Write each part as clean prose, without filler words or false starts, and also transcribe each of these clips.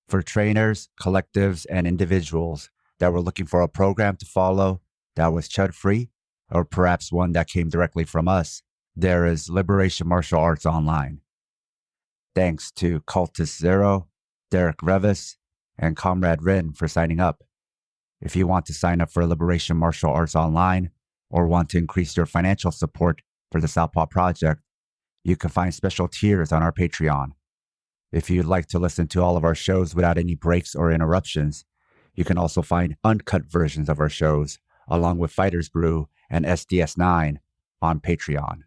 For trainers, collectives, and individuals that were looking for a program to follow that was chud-free, or perhaps one that came directly from us, there is Liberation Martial Arts Online. Thanks to Cultist Zero, Derek Revis, and Comrade Rin for signing up. If you want to sign up for Liberation Martial Arts Online or want to increase your financial support for the Southpaw Project, you can find special tiers on our Patreon. If you'd like to listen to all of our shows without any breaks or interruptions, you can also find uncut versions of our shows, along with Fighters Brew and SDS9 on Patreon.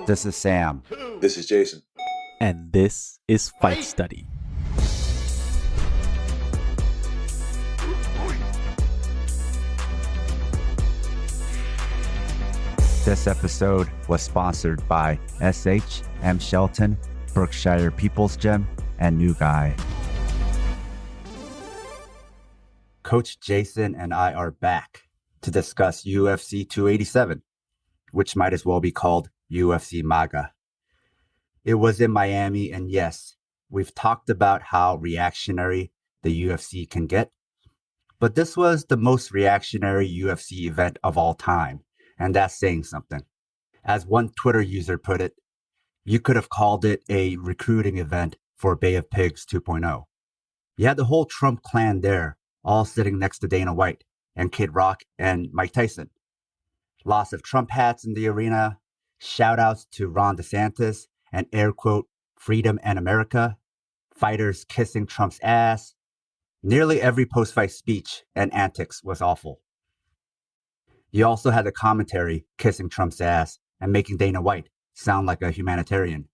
This is Sam. This is Jason. And this is Fight Study. This episode was sponsored by SH, M. Shelton, Berkshire People's Gym, and New Guy. Coach Jason and I are back to discuss UFC 287, which might as well be called UFC MAGA. It was in Miami, and yes, we've talked about how reactionary the UFC can get, but this was the most reactionary UFC event of all time. And that's saying something. As one Twitter user put it, you could have called it a recruiting event for Bay of Pigs 2.0. You had the whole Trump clan there, all sitting next to Dana White and Kid Rock and Mike Tyson. Lots of Trump hats in the arena, shout outs to Ron DeSantis and air quote, freedom and America, fighters kissing Trump's ass. Nearly every post-fight speech and antics was awful. You also had the commentary kissing Trump's ass and making Dana White sound like a humanitarian.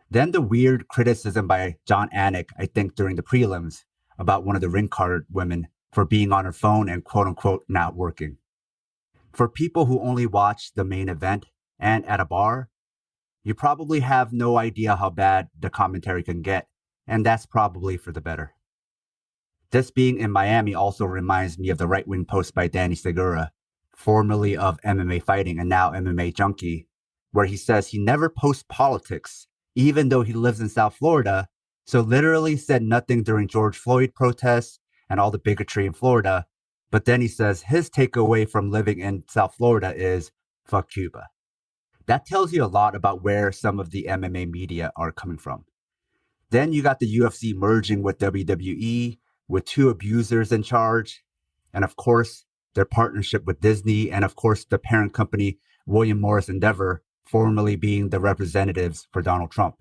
Then the weird criticism by John Anik, I think during the prelims, about one of the ring card women for being on her phone and quote unquote not working. For people who only watch the main event and at a bar, you probably have no idea how bad the commentary can get, and that's probably for the better. This being in Miami also reminds me of the Rightwing post by Danny Segura, formerly of MMA Fighting and now MMA Junkie, where he says he never posts politics, even though he lives in South Florida, so literally said nothing during George Floyd protests and all the bigotry in Florida, but then he says his takeaway from living in South Florida is, fuck Cuba. That tells you a lot about where some of the MMA media are coming from. Then you got the UFC merging with WWE, with two abusers in charge, and of course, their partnership with Disney, and of course, the parent company, William Morris Endeavor, formerly being the representatives for Donald Trump.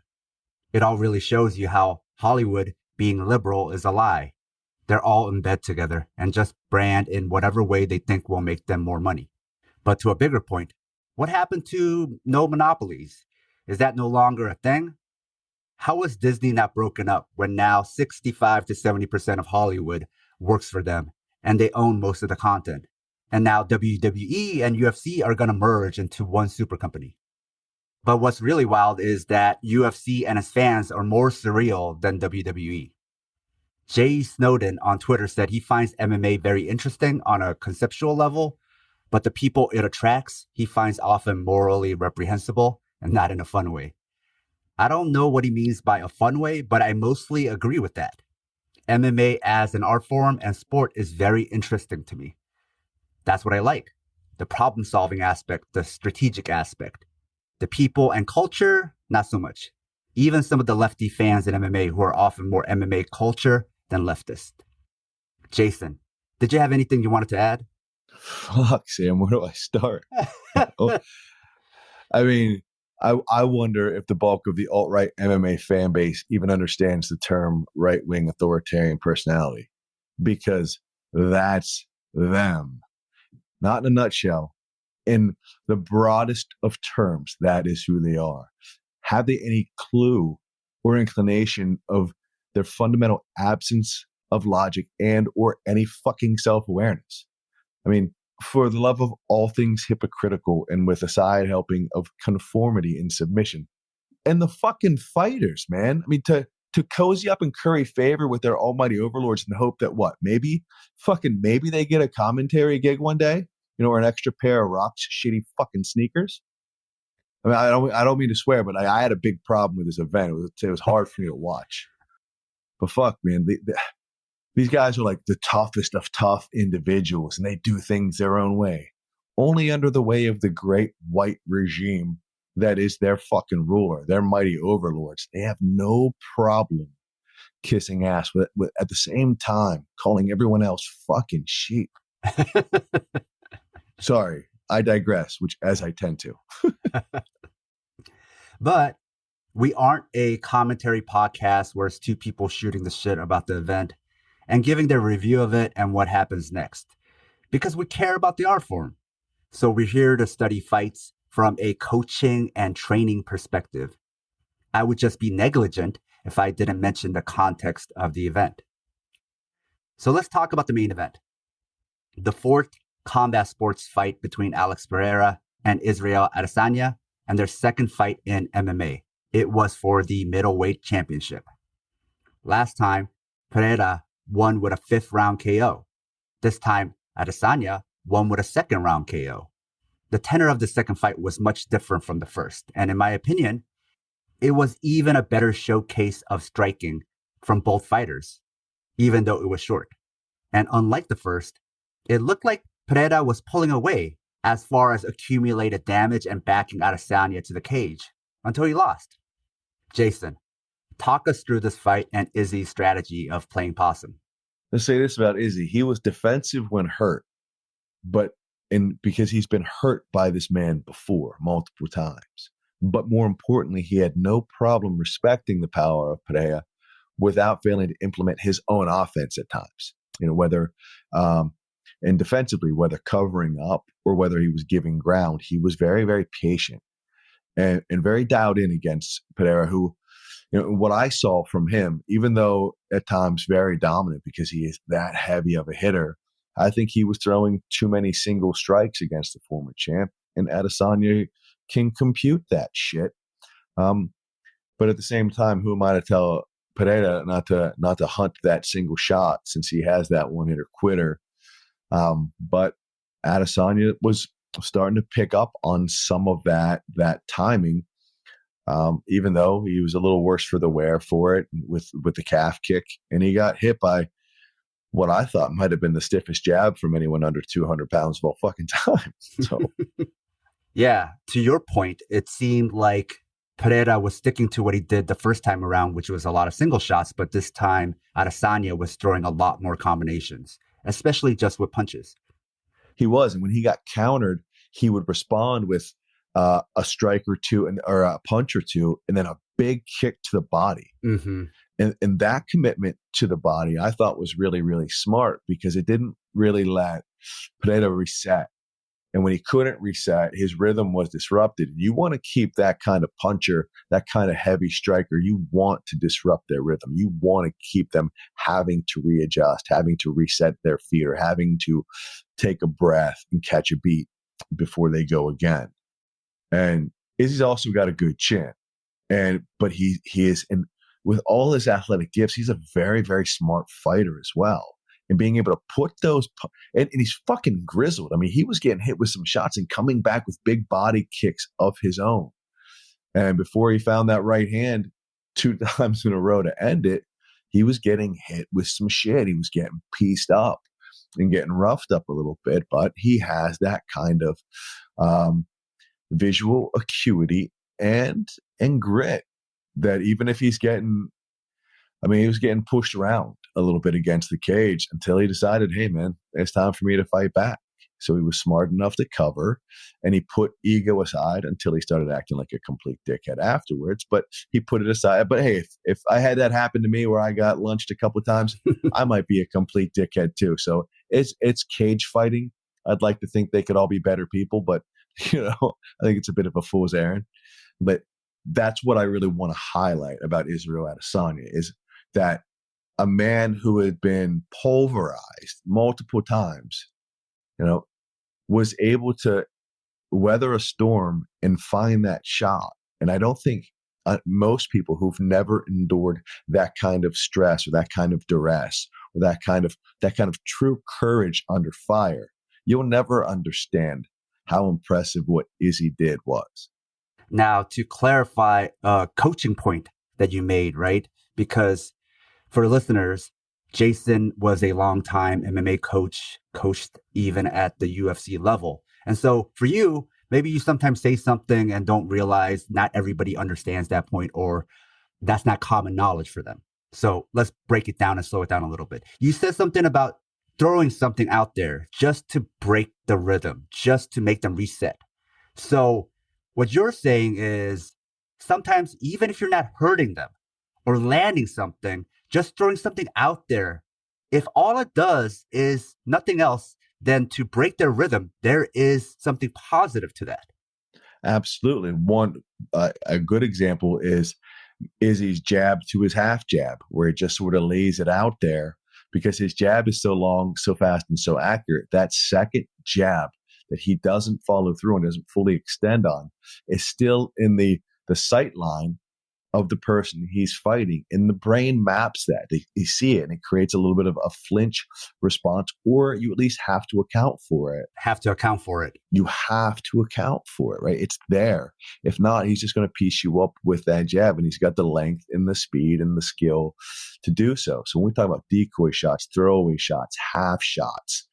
It all really shows you how Hollywood, being liberal, is a lie. They're all in bed together and just brand in whatever way they think will make them more money. But to a bigger point, what happened to no monopolies? Is that no longer a thing? How is Disney not broken up when now 65 to 70% of Hollywood works for them and they own most of the content? And now WWE and UFC are going to merge into one super company. But what's really wild is that UFC and its fans are more surreal than WWE. Jay Snowden on Twitter said he finds MMA very interesting on a conceptual level, but the people it attracts he finds often morally reprehensible and not in a fun way. I don't know what he means by a fun way, but I mostly agree with that. MMA as an art form and sport is very interesting to me. That's what I like. The problem-solving aspect, the strategic aspect. The people and culture, not so much. Even some of the lefty fans in MMA who are often more MMA culture than leftist. Jason, did you have anything you wanted to add? Fuck, Sam, where do I start? I mean, I wonder if the bulk of the alt-right MMA fan base even understands the term right-wing authoritarian personality, because that's them. Not in a nutshell. In the broadest of terms, that is who they are. Have they any clue or inclination of their fundamental absence of logic and or any fucking self-awareness? I mean, for the love of all things hypocritical and with a side helping of conformity and submission. And the fucking fighters, man. I mean, to cozy up and curry favor with their almighty overlords and hope that what? Maybe they get a commentary gig one day, or an extra pair of Rock's shitty fucking sneakers. I mean, I don't mean to swear, but I had a big problem with this event. It was hard for me to watch. But fuck, man, these guys are like the toughest of tough individuals, and they do things their own way, only under the way of the great white regime that is their fucking ruler, their mighty overlords. They have no problem kissing ass with at the same time calling everyone else fucking sheep. Sorry, I digress, which as I tend to. But we aren't a commentary podcast where it's two people shooting the shit about the event and giving their review of it and what happens next, because we care about the art form. So we're here to study fights from a coaching and training perspective. I would just be negligent if I didn't mention the context of the event. So let's talk about the main event. The fourth combat sports fight between Alex Pereira and Israel Adesanya, and their second fight in MMA. It was for the middleweight championship. Last time, Pereira won with a 5th round KO. This time, Atasanya won with a 2nd round KO. The tenor of the second fight was much different from the first, and in my opinion, it was even a better showcase of striking from both fighters, even though it was short. And unlike the first, it looked like Pereira was pulling away as far as accumulated damage and backing Adesanya to the cage until he lost. Jason, talk us through this fight and Izzy's strategy of playing possum. Let's say this about Izzy. He was defensive when hurt, because he's been hurt by this man before multiple times. But more importantly, he had no problem respecting the power of Pereira without failing to implement his own offense at times. Whether and defensively, whether covering up or whether he was giving ground, he was very, very patient and very dialed in against Pereira, who, what I saw from him, even though at times very dominant because he is that heavy of a hitter, I think he was throwing too many single strikes against the former champ, and Adesanya can compute that shit. But at the same time, who am I to tell Pereira not to hunt that single shot since he has that one-hitter quitter? But Atasanya was starting to pick up on some of that timing, even though he was a little worse for the wear for it with the calf kick, and he got hit by what I thought might have been the stiffest jab from anyone under 200 pounds of all fucking time. So, yeah, to your point, it seemed like Pereira was sticking to what he did the first time around, which was a lot of single shots, but this time Adesanya was throwing a lot more combinations, especially just with punches. He was, and when he got countered, he would respond with a strike or two or a punch or two, and then a big kick to the body. Mm-hmm. And that commitment to the body, I thought was really, really smart because it didn't really let Pereira reset. And when he couldn't reset, his rhythm was disrupted. You want to keep that kind of puncher, that kind of heavy striker. You want to disrupt their rhythm. You want to keep them having to readjust, having to reset their feet, or having to take a breath and catch a beat before they go again. And Izzy's also got a good chin. But he is, and with all his athletic gifts, he's a very, very smart fighter as well. And being able to put those, and he's fucking grizzled. I mean, he was getting hit with some shots and coming back with big body kicks of his own. And before he found that right hand 2 times in a row to end it, he was getting hit with some shit. He was getting pieced up and getting roughed up a little bit. But he has that kind of visual acuity and grit that even if he was getting pushed around a little bit against the cage until he decided, hey, man, it's time for me to fight back. So he was smart enough to cover, and he put ego aside until he started acting like a complete dickhead afterwards. But he put it aside. But hey, if I had that happen to me where I got lunched a couple of times, I might be a complete dickhead too. So it's cage fighting. I'd like to think they could all be better people, but I think it's a bit of a fool's errand. But that's what I really want to highlight about Israel Adesanya is that a man who had been pulverized multiple times, was able to weather a storm and find that shot. And I don't think most people who've never endured that kind of stress or that kind of duress or that kind of true courage under fire, you'll never understand how impressive what Izzy did was. Now, to clarify a coaching point that you made, right? Because For listeners, Jason was a longtime MMA coach, coached even at the UFC level. And so for you, maybe you sometimes say something and don't realize not everybody understands that point, or that's not common knowledge for them. So let's break it down and slow it down a little bit. You said something about throwing something out there just to break the rhythm, just to make them reset. So what you're saying is sometimes even if you're not hurting them or landing something, just throwing something out there, if all it does is nothing else than to break their rhythm, there is something positive to that. Absolutely. A good example is Izzy's jab to his half jab, where it just sort of lays it out there because his jab is so long, so fast, and so accurate. That second jab that he doesn't follow through and doesn't fully extend on is still in the sight line of the person he's fighting. And the brain maps that. You see it, and it creates a little bit of a flinch response, or you at least have to account for it. Have to account for it. You have to account for it, right? It's there. If not, he's just going to piece you up with that jab, and he's got the length and the speed and the skill to do so. So when we talk about decoy shots, throwaway shots, half shots,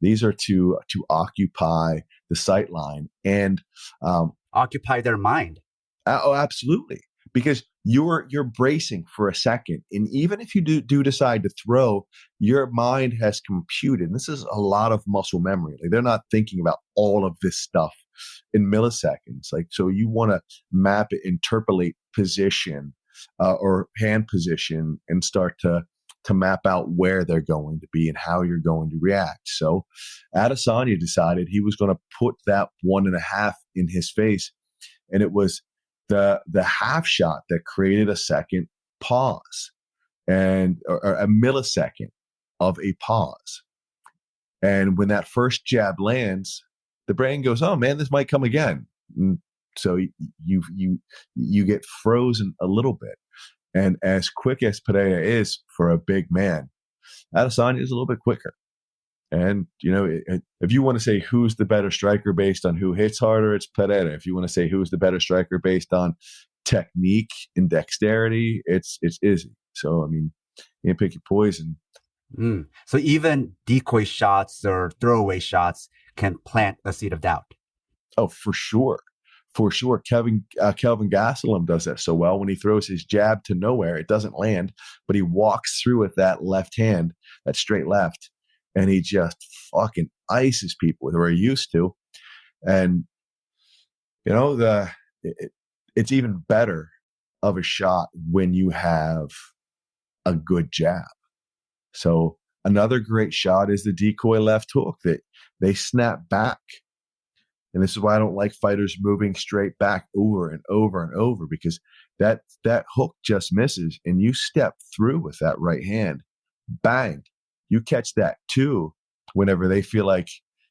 these are to occupy the sight line and occupy their mind. Oh, absolutely. Because you're bracing for a second. And even if you do decide to throw, your mind has computed. And this is a lot of muscle memory. Like, they're not thinking about all of this stuff in milliseconds. Like, so you want to map it, interpolate position or hand position, and start to map out where they're going to be and how you're going to react. So Atasanya decided he was going to put that 1.5 in his face. And it was the half shot that created a second pause and or a millisecond of a pause. And when that first jab lands, the brain goes, "Oh man, this might come again." And so you get frozen a little bit. And as quick as Pereira is for a big man, Adesanya is a little bit quicker. And, if you want to say who's the better striker based on who hits harder, it's Pereira. If you want to say who's the better striker based on technique and dexterity, it's Izzy. So, you pick your poison. So even decoy shots or throwaway shots can plant a seed of doubt. Oh, for sure. For sure. Kelvin Gastelum does that so well. When he throws his jab to nowhere, it doesn't land, but he walks through with that left hand, that straight left. And he just fucking ices people who are used to. And, it's even better of a shot when you have a good jab. So another great shot is the decoy left hook that they snap back. And this is why I don't like fighters moving straight back over and over and over, because that hook just misses and you step through with that right hand. Bang. You catch that too whenever they feel like,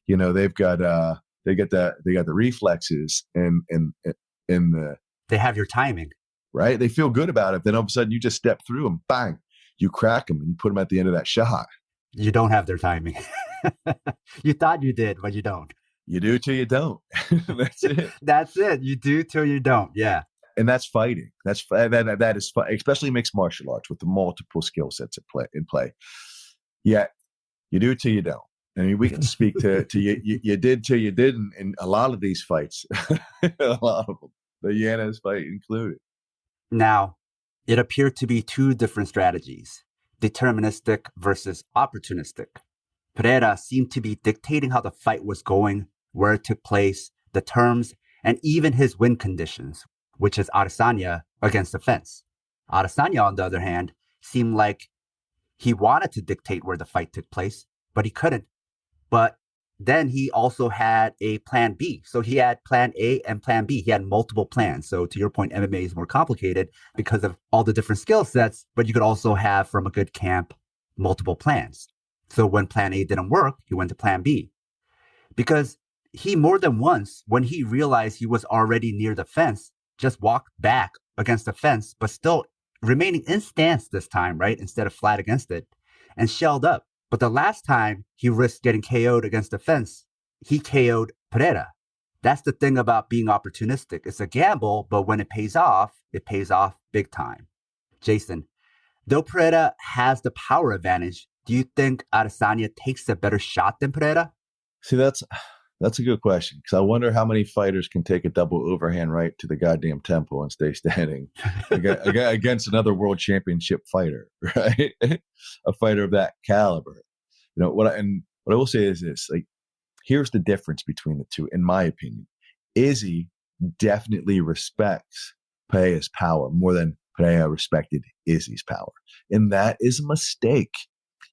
they've got the reflexes and the they have your timing, right? They feel good about it. Then all of a sudden you just step through them, bang, you crack them and you put them at the end of that shot. You don't have their timing. You thought you did, but you don't. You do till you don't. That's it. That's it. You do till you don't. Yeah. And that's fighting. That is especially mixed martial arts with the multiple skill sets in play. Yet you do till you don't. We can speak to you did till you didn't in a lot of these fights, a lot of them, the Giannis fight included. Now, it appeared to be two different strategies, deterministic versus opportunistic. Pereira seemed to be dictating how the fight was going, where it took place, the terms, and even his win conditions, which is Atasanya against the fence. Atasanya, on the other hand, seemed like he wanted to dictate where the fight took place, but he couldn't. But then he also had a plan B. So he had plan A and plan B. He had multiple plans. So to your point, MMA is more complicated because of all the different skill sets, but you could also have, from a good camp, multiple plans. So when plan A didn't work, he went to plan B. Because he more than once, when he realized he was already near the fence, just walked back against the fence, but still remaining in stance this time, right? Instead of flat against it, and shelled up. But the last time he risked getting KO'd against the fence, he KO'd Pereira. That's the thing about being opportunistic. It's a gamble, but when it pays off big time. Jason, Though Pereira has the power advantage, do you think Adesanya takes a better shot than Pereira? See, that's a good question, because I wonder how many fighters can take a double overhand right to the goddamn temple and stay standing against another world championship fighter, right? A fighter of that caliber. What I will say is this: like, here's the difference between the two, in my opinion. Izzy definitely respects Pereira's power more than Pereira respected Izzy's power, and that is a mistake.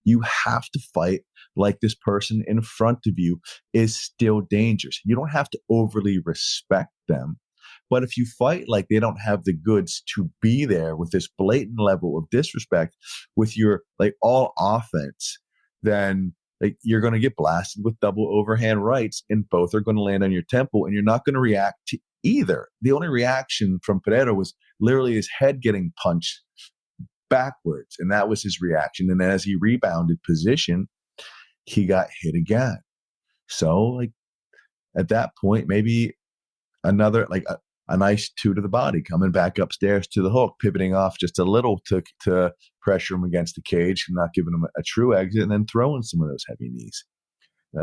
You have to fight like this person in front of you is still dangerous. You don't have to overly respect them. But if you fight like they don't have the goods to be there with this blatant level of disrespect with your like all offense, then like you're going to get blasted with double overhand rights, and both are going to land on your temple, and you're not going to react to either. The only reaction from Pereira was literally his head getting punched backwards, and that was his reaction. And then as he rebounded position, he got hit again. So like at that point, maybe another like a nice two to the body, coming back upstairs to the hook, pivoting off just a little to pressure him against the cage, not giving him a true exit, and then throwing some of those heavy knees.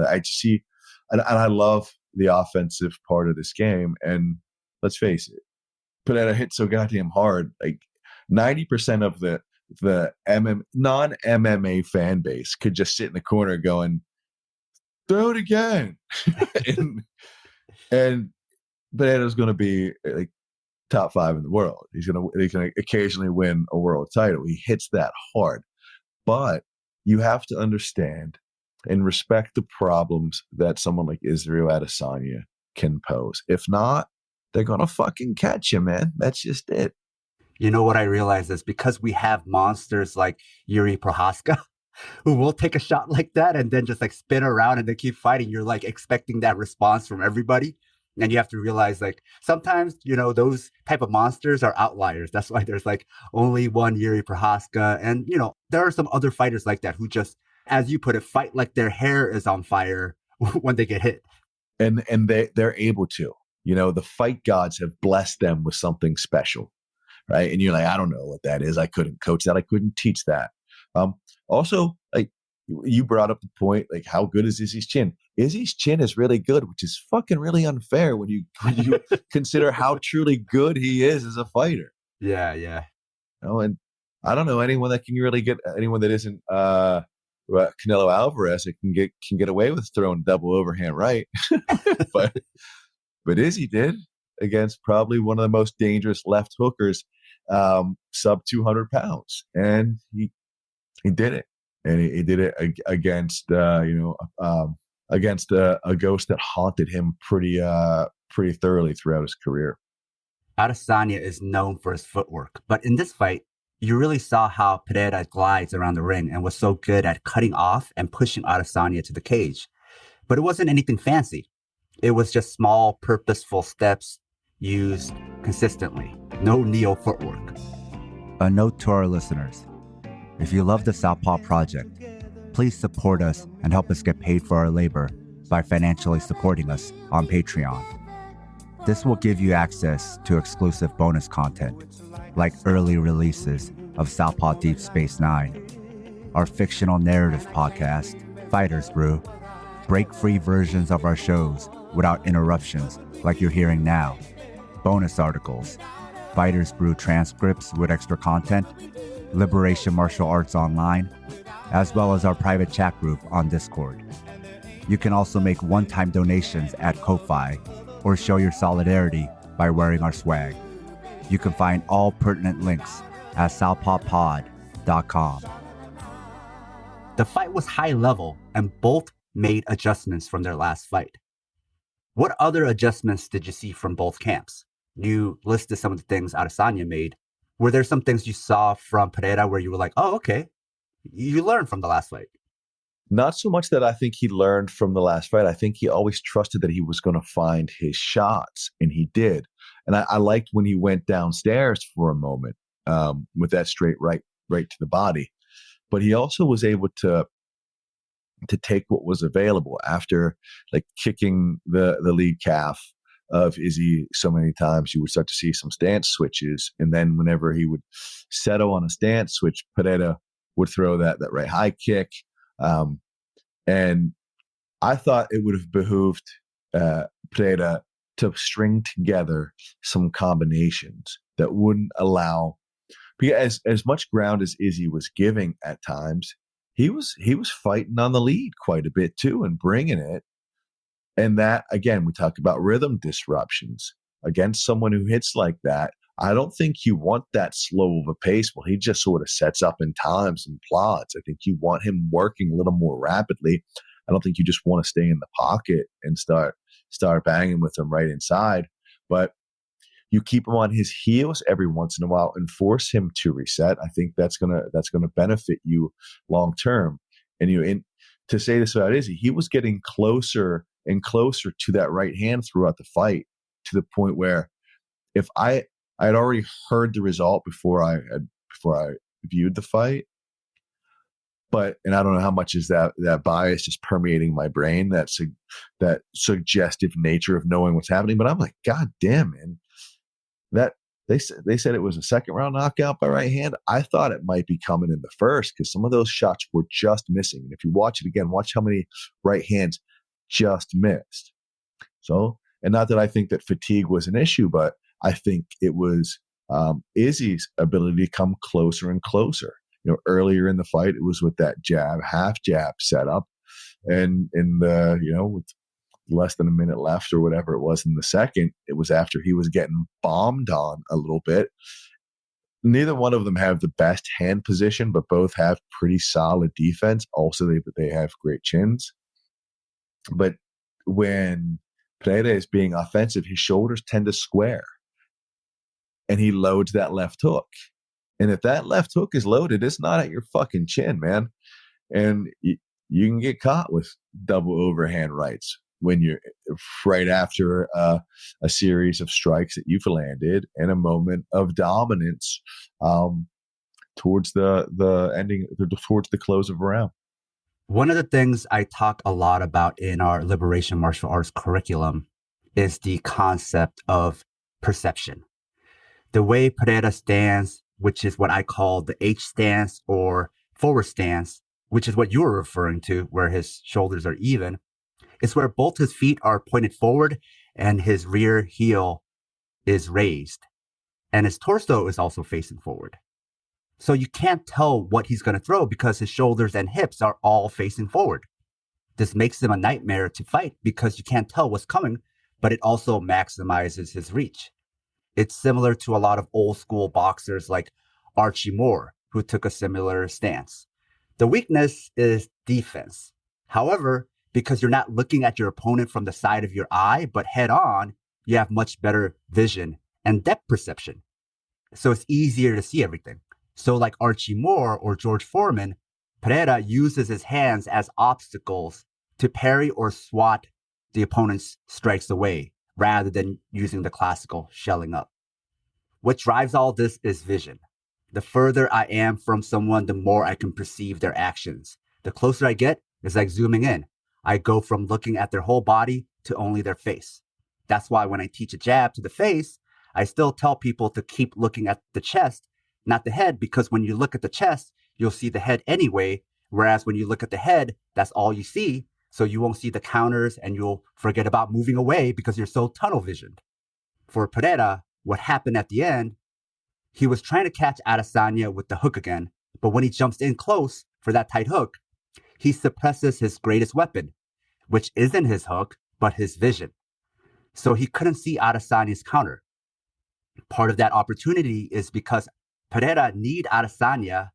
I just see, and I love the offensive part of this game. And let's face it, Pereira hit so goddamn hard. Like 90% of the non-MMA fan base could just sit in the corner going, throw it again. and Pereira's going to be like top 5 in the world. He's going to occasionally win a world title. He hits that hard. But you have to understand and respect the problems that someone like Israel Adesanya can pose. If not, they're going to fucking catch you, man. That's just it. You know what I realize is because we have monsters like Yuri Prohaska, who will take a shot like that and then just like spin around and then keep fighting. You're like expecting that response from everybody. And you have to realize like sometimes, those type of monsters are outliers. That's why there's like only one Yuri Prohaska. And, there are some other fighters like that who just, as you put it, fight like their hair is on fire when they get hit. And they're able to, the fight gods have blessed them with something special. Right. And you're like, I don't know what that is. I couldn't coach that. I couldn't teach that. Also, like you brought up the point, like how good is Izzy's chin? Izzy's chin is really good, which is fucking really unfair when you consider how truly good he is as a fighter. Yeah, yeah. And I don't know anyone that can really get anyone that isn't Canelo Alvarez that can get away with throwing double overhand right, but Izzy did against probably one of the most dangerous left hookers, sub 200 pounds, and he did it, and he did it against against a ghost that haunted him pretty thoroughly throughout his career. Adesanya is known for his footwork, but in this fight, you really saw how Pereira glides around the ring and was so good at cutting off and pushing Adesanya to the cage. But it wasn't anything fancy. It was just small, purposeful steps used consistently. No neo footwork. A note to our listeners. If you love the Southpaw Project, please support us and help us get paid for our labor by financially supporting us on Patreon. This will give you access to exclusive bonus content, like early releases of Southpaw Deep Space Nine, our fictional narrative podcast, Fighters Brew, break-free versions of our shows without interruptions like you're hearing now, bonus articles, Fighters Brew transcripts with extra content, Liberation Martial Arts Online, as well as our private chat group on Discord. You can also make one-time donations at Ko-Fi or show your solidarity by wearing our swag. You can find all pertinent links at southpawpod.com. The fight was high level and both made adjustments from their last fight. What other adjustments did you see from both camps? You listed some of the things Adesanya made. Were there some things you saw from Pereira where you were like, oh, okay, you learned from the last fight? Not so much that I think he learned from the last fight. I think he always trusted that he was going to find his shots, and he did. And I liked when he went downstairs for a moment with that straight right to the body. But he also was able to take what was available after like kicking the lead calf of Izzy so many times, you would start to see some stance switches. And then whenever he would settle on a stance switch, Pereira would throw that right high kick. And I thought it would have behooved Pereira to string together some combinations that wouldn't allow, because as much ground as Izzy was giving at times, he was fighting on the lead quite a bit too and bringing it. And that, again, we talk about rhythm disruptions against someone who hits like that. I don't think you want that slow of a pace. Well, he just sort of sets up in times and plods. I think you want him working a little more rapidly. I don't think you just want to stay in the pocket and start banging with him right inside. But you keep him on his heels every once in a while and force him to reset. I think that's gonna benefit you long term. And to say this about Izzy, he was getting closer and closer to that right hand throughout the fight, to the point where if I had already heard the result before I viewed the fight, and I don't know how much is that bias just permeating my brain, that suggestive nature of knowing what's happening. But I'm like, God damn, man, that they said it was a second round knockout by right hand. I thought it might be coming in the first, because some of those shots were just missing. And if you watch it again, watch how many right hands just missed. So, and not that I think that fatigue was an issue, but I think it was Izzy's ability to come closer and closer. Earlier in the fight, it was with that half jab setup, and with less than a minute left or whatever it was in the second, it was after he was getting bombed on a little bit. Neither one of them have the best hand position, but both have pretty solid defense. Also, they have great chins. But when Pereira is being offensive, his shoulders tend to square, and he loads that left hook. And if that left hook is loaded, it's not at your fucking chin, man. And you can get caught with double overhand rights when you're right after a series of strikes that you've landed and a moment of dominance towards the ending, towards the close of a round. One of the things I talk a lot about in our liberation martial arts curriculum is the concept of perception. The way Pereira stands, which is what I call the H stance or forward stance, which is what you were referring to, where his shoulders are even, is where both his feet are pointed forward and his rear heel is raised. And his torso is also facing forward. So you can't tell what he's going to throw because his shoulders and hips are all facing forward. This makes him a nightmare to fight because you can't tell what's coming, but it also maximizes his reach. It's similar to a lot of old school boxers like Archie Moore, who took a similar stance. The weakness is defense. However, because you're not looking at your opponent from the side of your eye, but head on, you have much better vision and depth perception. So it's easier to see everything. So like Archie Moore or George Foreman, Pereira uses his hands as obstacles to parry or swat the opponent's strikes away, rather than using the classical shelling up. What drives all this is vision. The further I am from someone, the more I can perceive their actions. The closer I get, it's like zooming in. I go from looking at their whole body to only their face. That's why when I teach a jab to the face, I still tell people to keep looking at the chest, not the head, because when you look at the chest, you'll see the head anyway, whereas when you look at the head, that's all you see. So you won't see the counters and you'll forget about moving away because you're so tunnel visioned. For Pereira, what happened at the end, he was trying to catch Atasanya with the hook again, but when he jumps in close for that tight hook, he suppresses his greatest weapon, which isn't his hook, but his vision. So he couldn't see Atasanya's counter. Part of that opportunity is because Pereira need Atasanya,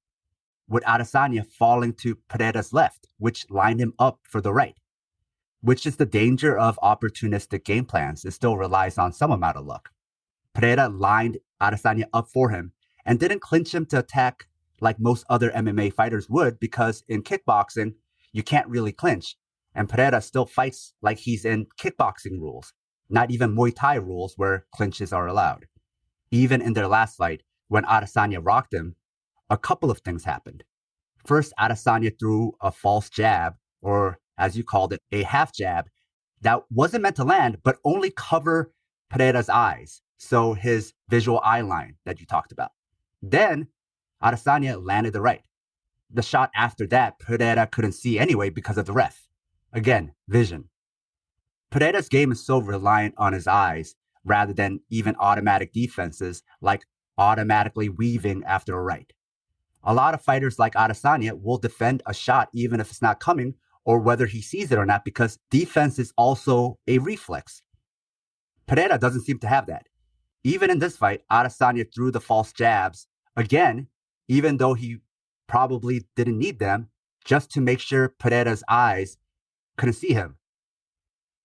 with Atasanya falling to Pereira's left, which lined him up for the right, which is the danger of opportunistic game plans. It still relies on some amount of luck. Pereira lined Atasanya up for him and didn't clinch him to attack like most other MMA fighters would, because in kickboxing, you can't really clinch. And Pereira still fights like he's in kickboxing rules, not even Muay Thai rules where clinches are allowed. Even in their last fight, when Atasanya rocked him, a couple of things happened. First, Atasanya threw a false jab, or as you called it, a half jab, that wasn't meant to land, but only cover Pereira's eyes, so his visual eye line that you talked about. Then Adesanya landed the right. The shot after that, Pereira couldn't see anyway because of the ref. Again, vision. Pereira's game is so reliant on his eyes rather than even automatic defenses like automatically weaving after a right. A lot of fighters like Adesanya will defend a shot even if it's not coming or whether he sees it or not because defense is also a reflex. Pereira doesn't seem to have that. Even in this fight, Adesanya threw the false jabs again, even though he probably didn't need them, just to make sure Pereira's eyes couldn't see him.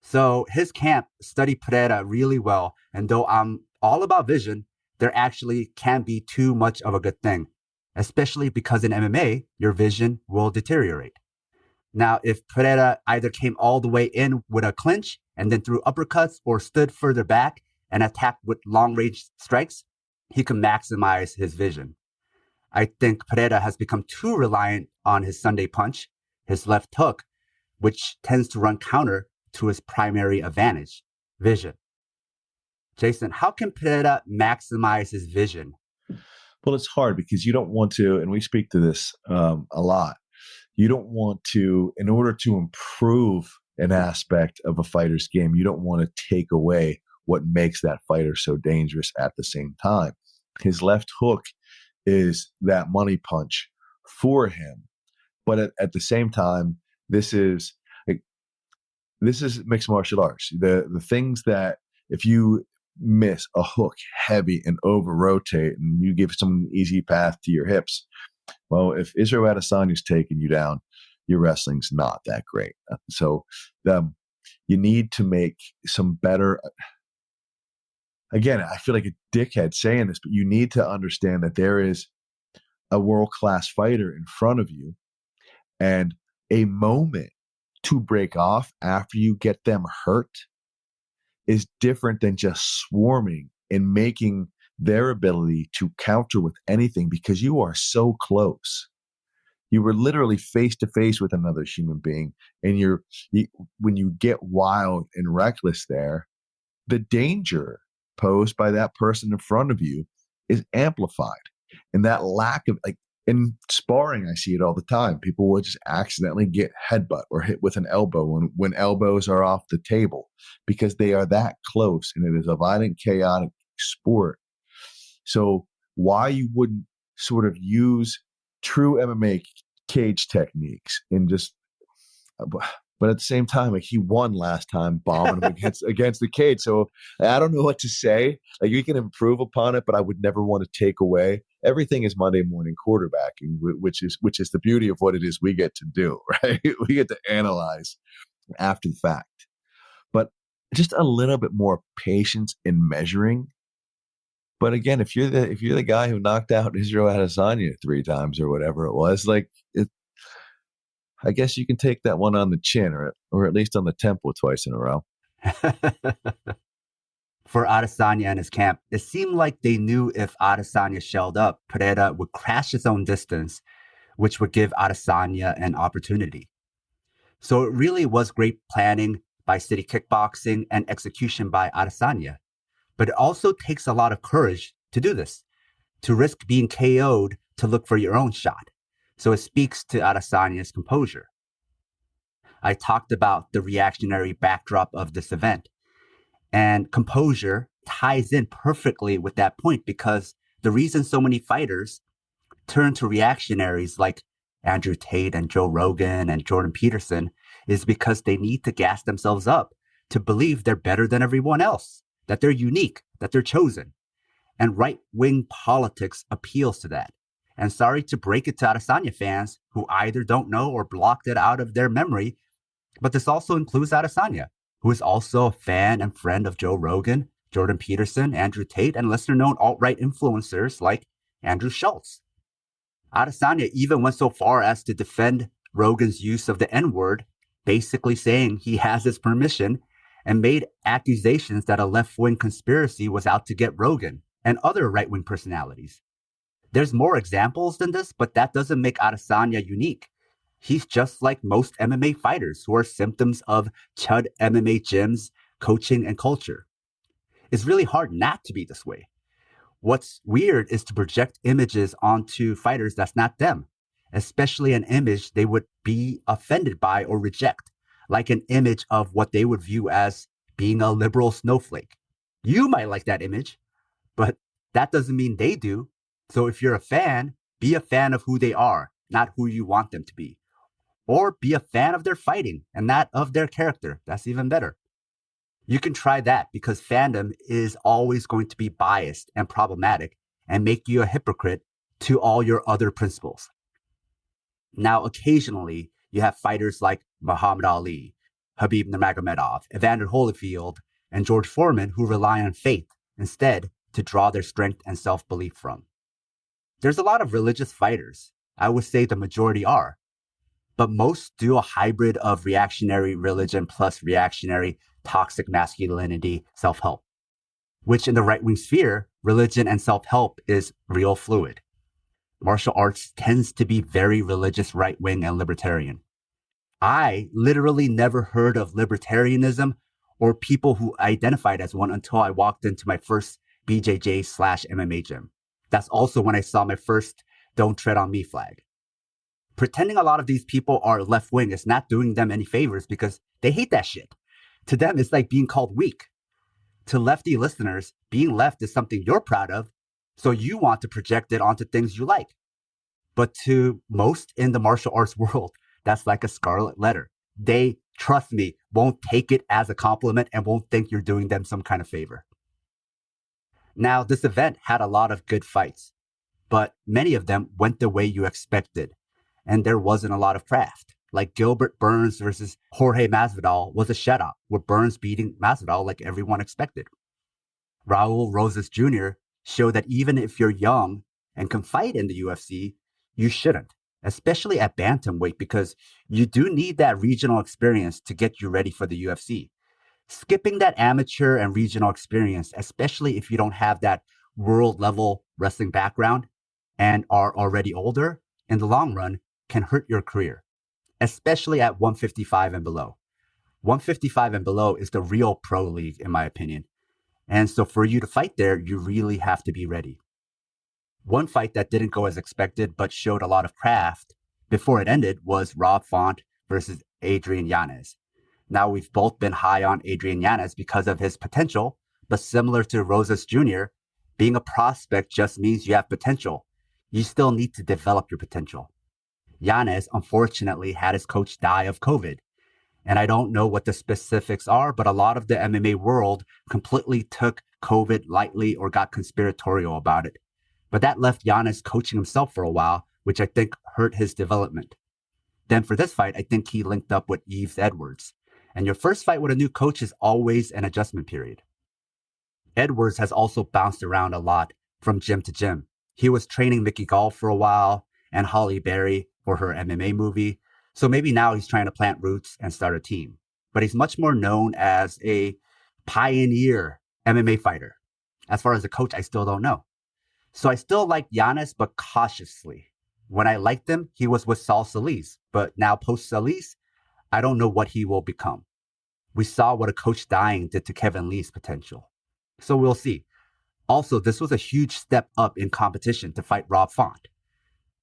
So his camp studied Pereira really well, and though I'm all about vision, there actually can be too much of a good thing, especially because in MMA, your vision will deteriorate. Now, if Pereira either came all the way in with a clinch and then threw uppercuts or stood further back and attacked with long-range strikes, he can maximize his vision. I think Pereira has become too reliant on his Sunday punch, his left hook, which tends to run counter to his primary advantage, vision. Jason, how can Pereira maximize his vision? Well, it's hard because you don't want to, and we speak to this a lot, you don't want to, in order to improve an aspect of a fighter's game, you don't want to take away what makes that fighter so dangerous at the same time. His left hook is that money punch for him. But at the same time, this is mixed martial arts. The things that if you miss a hook heavy and over rotate and you give someone an easy path to your hips, well, if Israel Adesanya's taking you down, your wrestling's not that great. So you need to make some better. Again, I feel like a dickhead saying this, but you need to understand that there is a world-class fighter in front of you, and a moment to break off after you get them hurt is different than just swarming and making their ability to counter with anything because you are so close. You were literally face to face with another human being, and when you get wild and reckless there, the danger posed by that person in front of you is amplified. And that lack of, like, in sparring, I see it all the time. People will just accidentally get headbutt or hit with an elbow when elbows are off the table because they are that close, and it is a violent, chaotic sport. So why you wouldn't sort of use true MMA cage techniques and just, but at the same time, like, he won last time bombing him against the cage. So I don't know what to say. Like, you can improve upon it, but I would never want to take away. Everything is Monday morning quarterbacking, which is the beauty of what it is we get to do, right? We get to analyze after the fact. But just a little bit more patience in measuring. But again, if you're the guy who knocked out Israel Adesanya 3 times or whatever it was, like, I guess you can take that one on the chin or at least on the temple twice in a row. For Adesanya and his camp, it seemed like they knew if Adesanya shelled up, Pereira would crash his own distance, which would give Adesanya an opportunity. So it really was great planning by City Kickboxing and execution by Adesanya. But it also takes a lot of courage to do this, to risk being KO'd to look for your own shot. So it speaks to Adesanya's composure. I talked about the reactionary backdrop of this event, and composure ties in perfectly with that point because the reason so many fighters turn to reactionaries like Andrew Tate and Joe Rogan and Jordan Peterson is because they need to gas themselves up to believe they're better than everyone else, that they're unique, that they're chosen. And right-wing politics appeals to that. And sorry to break it to Adesanya fans who either don't know or blocked it out of their memory, but this also includes Adesanya, who is also a fan and friend of Joe Rogan, Jordan Peterson, Andrew Tate, and lesser-known alt-right influencers like Andrew Schultz. Adesanya even went so far as to defend Rogan's use of the N-word, basically saying he has his permission, and made accusations that a left-wing conspiracy was out to get Rogan and other right-wing personalities. There's more examples than this, but that doesn't make Adesanya unique. He's just like most MMA fighters who are symptoms of chud MMA gyms, coaching, and culture. It's really hard not to be this way. What's weird is to project images onto fighters that's not them, especially an image they would be offended by or reject, like an image of what they would view as being a liberal snowflake. You might like that image, but that doesn't mean they do. So if you're a fan, be a fan of who they are, not who you want them to be. Or be a fan of their fighting and not of their character. That's even better. You can try that because fandom is always going to be biased and problematic and make you a hypocrite to all your other principles. Now, occasionally, you have fighters like Muhammad Ali, Khabib Nurmagomedov, Evander Holyfield, and George Foreman who rely on faith instead to draw their strength and self-belief from. There's a lot of religious fighters. I would say the majority are. But most do a hybrid of reactionary religion plus reactionary toxic masculinity self-help, which in the right-wing sphere, religion and self-help is real fluid. Martial arts tends to be very religious right-wing and libertarian. I literally never heard of libertarianism or people who identified as one until I walked into my first BJJ/MMA gym. That's also when I saw my first "Don't Tread on Me" flag. Pretending a lot of these people are left-wing is not doing them any favors because they hate that shit. To them, it's like being called weak. To lefty listeners, being left is something you're proud of, so you want to project it onto things you like. But to most in the martial arts world, that's like a scarlet letter. They, trust me, won't take it as a compliment and won't think you're doing them some kind of favor. Now, this event had a lot of good fights, but many of them went the way you expected, and there wasn't a lot of craft. Like Gilbert Burns versus Jorge Masvidal was a shutout, with Burns beating Masvidal like everyone expected. Raul Rosas Jr. showed that even if you're young and can fight in the UFC, you shouldn't, especially at bantamweight, because you do need that regional experience to get you ready for the UFC. Skipping that amateur and regional experience, especially if you don't have that world level wrestling background and are already older, in the long run can hurt your career, especially at 155 and below. 155 and below is the real pro league, in my opinion. And so for you to fight there, you really have to be ready. One fight that didn't go as expected, but showed a lot of craft before it ended was Rob Font versus Adrian Giannis. Now, we've both been high on Adrian Giannis because of his potential, but similar to Rosas Jr., being a prospect just means you have potential. You still need to develop your potential. Giannis, unfortunately, had his coach die of COVID. And I don't know what the specifics are, but a lot of the MMA world completely took COVID lightly or got conspiratorial about it. But that left Giannis coaching himself for a while, which I think hurt his development. Then for this fight, I think he linked up with Yves Edwards. And your first fight with a new coach is always an adjustment period. Edwards has also bounced around a lot from gym to gym. He was training Mickey Gall for a while and Holly Berry for her MMA movie. So maybe now he's trying to plant roots and start a team. But he's much more known as a pioneer MMA fighter. As far as a coach, I still don't know. So I still like Giannis, but cautiously. When I liked him, he was with Saul Solis. But now post Solis, I don't know what he will become. We saw what a coach dying did to Kevin Lee's potential. So we'll see. Also, this was a huge step up in competition to fight Rob Font.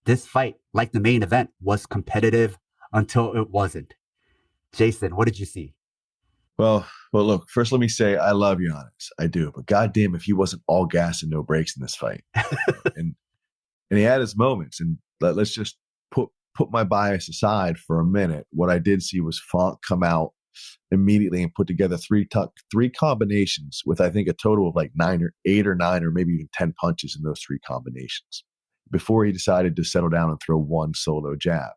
This fight, like the main event, was competitive until it wasn't. Jason, what did you see? Well, look, first let me say I love Giannis. I do. But goddamn if he wasn't all gas and no brakes in this fight. and he had his moments. And let's just put my bias aside for a minute. What I did see was Font come out immediately and put together three combinations with, I think, a total of like 8 or 9 or maybe even 10 punches in those 3 combinations before he decided to settle down and throw one solo jab.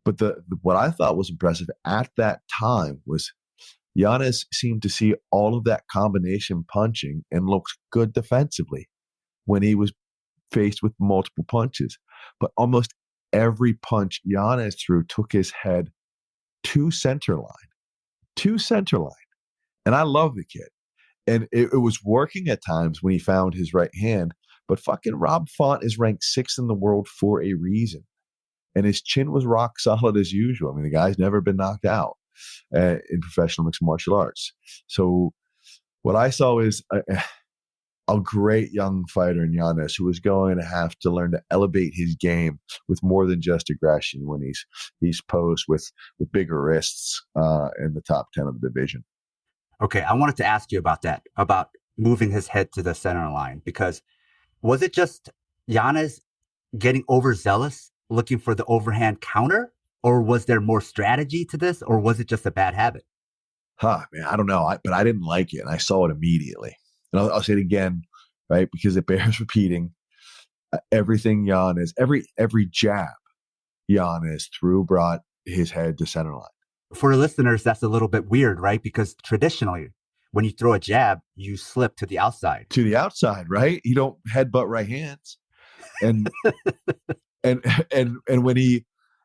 But what I thought was impressive at that time was Giannis seemed to see all of that combination punching and looks good defensively when he was faced with multiple punches. But almost every punch Giannis threw took his head to center line. And I love the kid. And it was working at times when he found his right hand. But fucking Rob Font is ranked 6th in the world for a reason. And his chin was rock solid as usual. I mean, the guy's never been knocked out in professional mixed martial arts. So What I saw is a great young fighter in Giannis who is going to have to learn to elevate his game with more than just aggression when he's posed with bigger wrists in the top 10 of the division. Okay, I wanted to ask you about that, about moving his head to the center line, because was it just Giannis getting overzealous, looking for the overhand counter, or was there more strategy to this, or was it just a bad habit? Man, I don't know, but I didn't like it, and I saw it immediately. And I'll say it again, right, because it bears repeating. Everything Giannis, every jab Giannis brought his head to center line. For listeners, that's a little bit weird, right? Because traditionally, when you throw a jab, you slip to the outside. To the outside, right? You don't headbutt right hands. And and when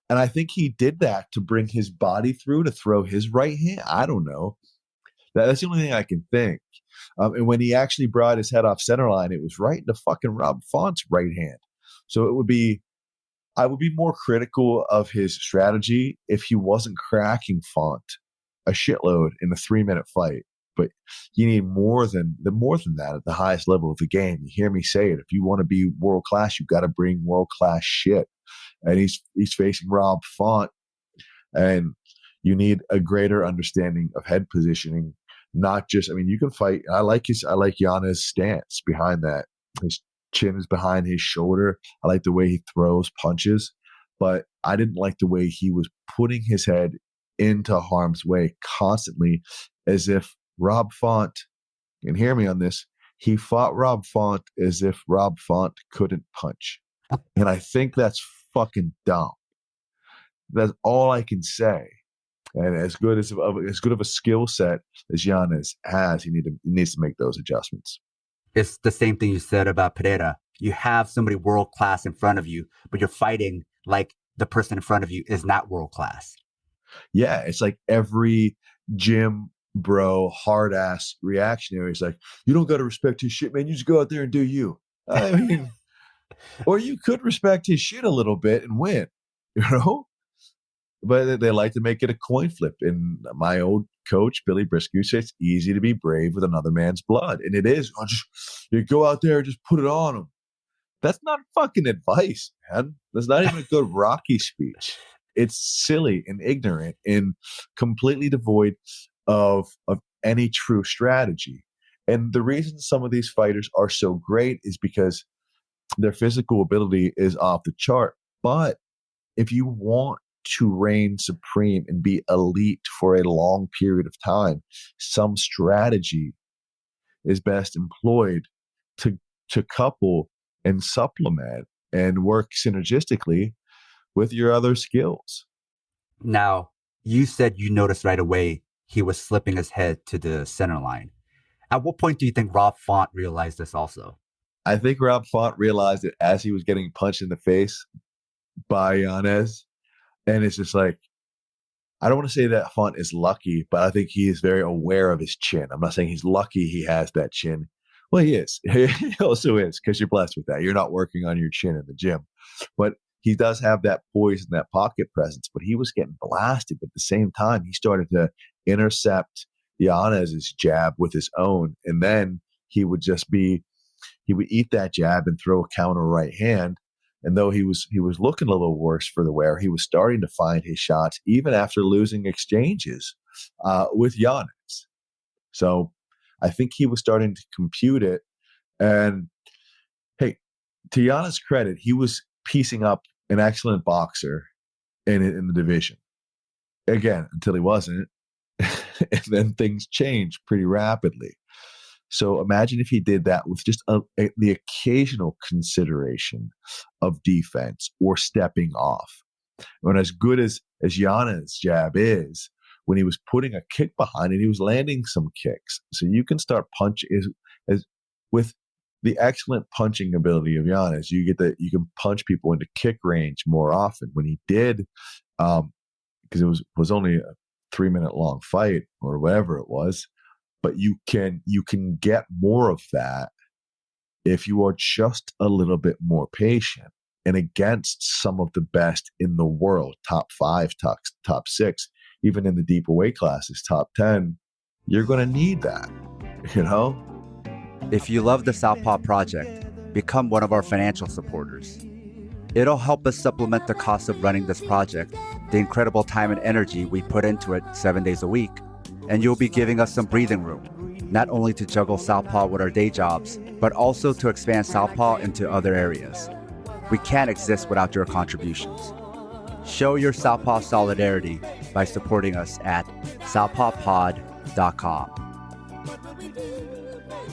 and I think he did that to bring his body through to throw his right hand. I don't know. That's the only thing I can think. And when he actually brought his head off center line, it was right into fucking Rob Font's right hand. So I would be more critical of his strategy if he wasn't cracking Font a shitload in a 3-minute fight. But you need more than that at the highest level of the game. You hear me say it. If you want to be world class, you've got to bring world class shit. And he's facing Rob Font, and you need a greater understanding of head positioning. Not just, I mean, you can fight. I like Giannis' stance behind that. His chin is behind his shoulder. I like the way he throws punches, but I didn't like the way he was putting his head into harm's way constantly, as if Rob Font, and hear me on this, he fought Rob Font as if Rob Font couldn't punch. And I think that's fucking dumb. That's all I can say. And as good of a skill set as Giannis has, he needs to make those adjustments. It's the same thing you said about Pereira. You have somebody world class in front of you, but you're fighting like the person in front of you is not world class. Yeah, it's like every gym bro, hard ass reactionary is like, you don't got to respect his shit, man. You just go out there and do you. I mean, or you could respect his shit a little bit and win, you know? But they like to make it a coin flip. And my old coach, Billy Briscoe, says it's easy to be brave with another man's blood. And it is. You go out there and just put it on him. That's not fucking advice, man. That's not even a good Rocky speech. It's silly and ignorant and completely devoid of any true strategy. And the reason some of these fighters are so great is because their physical ability is off the chart. But if you want to reign supreme and be elite for a long period of time, some strategy is best employed to couple and supplement and work synergistically with your other skills. Now, you said you noticed right away he was slipping his head to the center line. At what point do you think Rob Font realized this also? I think Rob Font realized it as he was getting punched in the face by Giannis. And it's just like, I don't want to say that Font is lucky, but I think he is very aware of his chin. I'm not saying he's lucky he has that chin. Well, he is. He also is, because you're blessed with that. You're not working on your chin in the gym. But he does have that poise and that pocket presence. But he was getting blasted. But at the same time, he started to intercept Giannis' jab with his own. And then he would eat that jab and throw a counter right hand. And though he was looking a little worse for the wear, he was starting to find his shots even after losing exchanges with Giannis. So I think he was starting to compute it. And hey, to Giannis' credit, he was piecing up an excellent boxer in the division. Again, until he wasn't. And then things changed pretty rapidly. So imagine if he did that with just the occasional consideration of defense or stepping off. When as good as Giannis' jab is, when he was putting a kick behind it, he was landing some kicks. So you can start as with the excellent punching ability of Giannis, you can punch people into kick range more often. When he did, because it was only a 3-minute long fight or whatever it was. But you can get more of that if you are just a little bit more patient. And against some of the best in the world, top 5, top 6, even in the deeper weight classes, top 10, you're going to need that. you know? If you love the Southpaw Project, become one of our financial supporters. It'll help us supplement the cost of running this project, the incredible time and energy we put into it 7 days a week, and you'll be giving us some breathing room, not only to juggle Southpaw with our day jobs, but also to expand Southpaw into other areas. We can't exist without your contributions. Show your Southpaw solidarity by supporting us at southpawpod.com.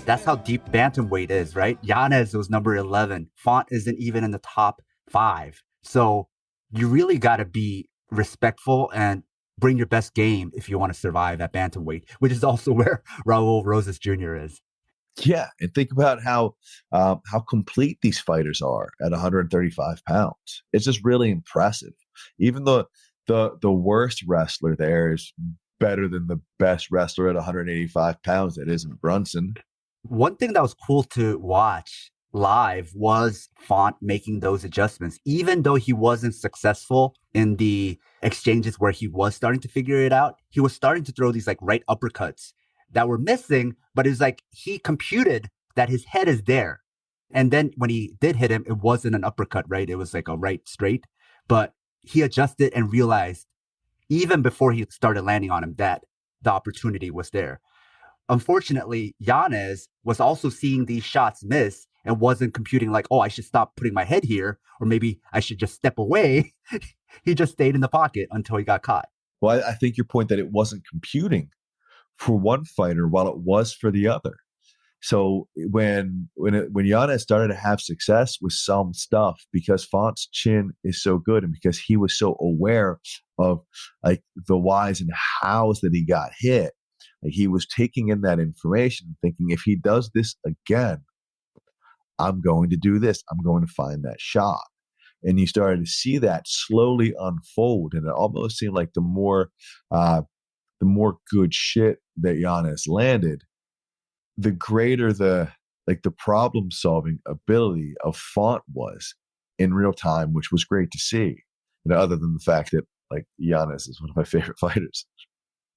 That's how deep bantamweight is, right? Giannis was number 11. Font isn't even in the top 5. So you really got to be respectful and bring your best game if you want to survive at bantamweight, which is also where Raul Rosas Jr. is. Yeah, and think about how complete these fighters are at 135 pounds. It's just really impressive. Even the worst wrestler there is better than the best wrestler at 185 pounds that isn't Brunson. One thing that was cool to watch live was Font making those adjustments, even though he wasn't successful in the exchanges where he was starting to figure it out. He was starting to throw these like right uppercuts that were missing, but it's like he computed that his head is there. And then when he did hit him, it wasn't an uppercut, right? It was like a right straight, but he adjusted and realized even before he started landing on him that the opportunity was there. Unfortunately, Giannis was also seeing these shots miss and wasn't computing like, oh, I should stop putting my head here, or maybe I should just step away. He just stayed in the pocket until he got caught. Well, I think your point that it wasn't computing for one fighter while it was for the other. So when Giannis started to have success with some stuff, because Font's chin is so good and because he was so aware of like the whys and hows that he got hit, like he was taking in that information, thinking if he does this again, I'm going to do this. I'm going to find that shot. And you started to see that slowly unfold, and it almost seemed like the more good shit that Giannis landed, the greater the problem solving ability of Font was in real time, which was great to see. You know, other than the fact that like Giannis is one of my favorite fighters.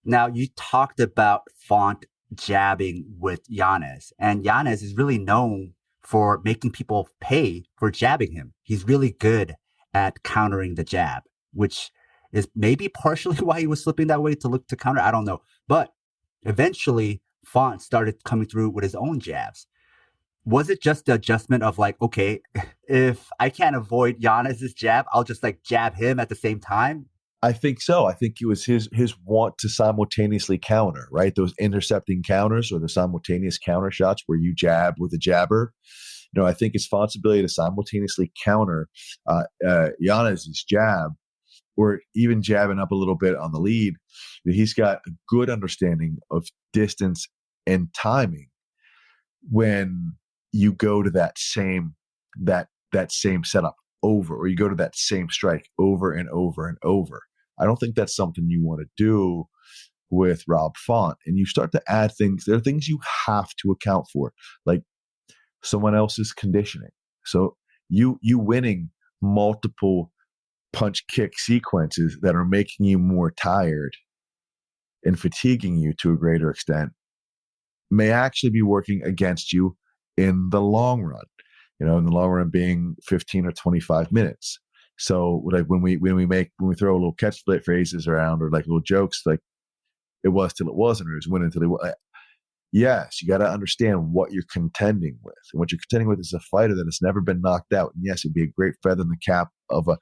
Now, you talked about Font jabbing with Giannis, and Giannis is really known for making people pay for jabbing him. He's really good at countering the jab, which is maybe partially why he was slipping that way to look to counter. I don't know. But eventually, Font started coming through with his own jabs. Was it just the adjustment of like, okay, if I can't avoid Giannis's jab, I'll just like jab him at the same time? I think so. I think it was his want to simultaneously counter, right? Those intercepting counters or the simultaneous counter shots where you jab with a jabber. You know, I think his Font's ability to simultaneously counter Giannis's jab, or even jabbing up a little bit on the lead, he's got a good understanding of distance and timing when you go to that same setup over, or you go to that same strike over and over and over. I don't think that's something you want to do with Rob Font. And you start to add things. There are things you have to account for, like someone else's conditioning. So you winning multiple punch kick sequences that are making you more tired and fatiguing you to a greater extent may actually be working against you in the long run. You know, in the long run being 15 or 25 minutes. So like when we throw little catchphrases around or like little jokes, like it was till it wasn't, or it was winning until it was. Yes, you got to understand what you're contending with. And what you're contending with is a fighter that has never been knocked out. And yes, it'd be a great feather in the cap of a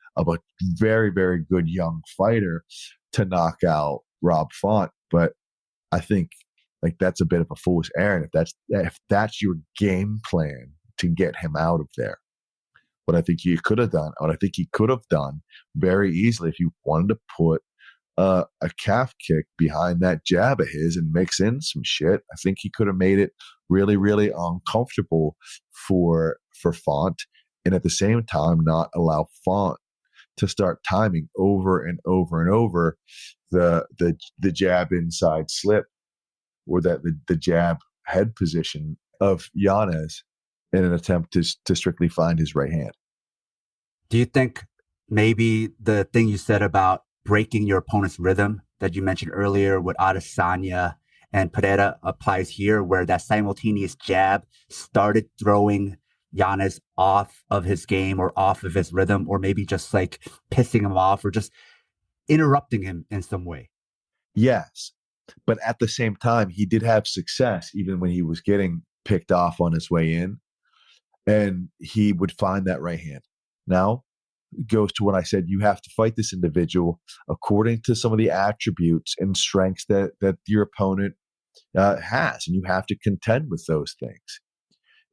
very, very good young fighter to knock out Rob Font. But I think like that's a bit of a fool's errand if that's your game plan to get him out of there. What I think he could have done very easily, if you wanted to put a calf kick behind that jab of his and mix in some shit, I think he could have made it really, really uncomfortable for Font, and at the same time not allow Font to start timing over and over and over the jab inside slip, or that the jab head position of Giannis in an attempt to strictly find his right hand. Do you think maybe the thing you said about breaking your opponent's rhythm that you mentioned earlier with Atasanya And Pereira applies here where that simultaneous jab started throwing Giannis off of his game or off of his rhythm, or maybe just like pissing him off or just interrupting him in some way. Yes. But at the same time, he did have success even when he was getting picked off on his way in. And he would find that right hand. Now, it goes to what I said. You have to fight this individual according to some of the attributes and strengths that your opponent has. And you have to contend with those things.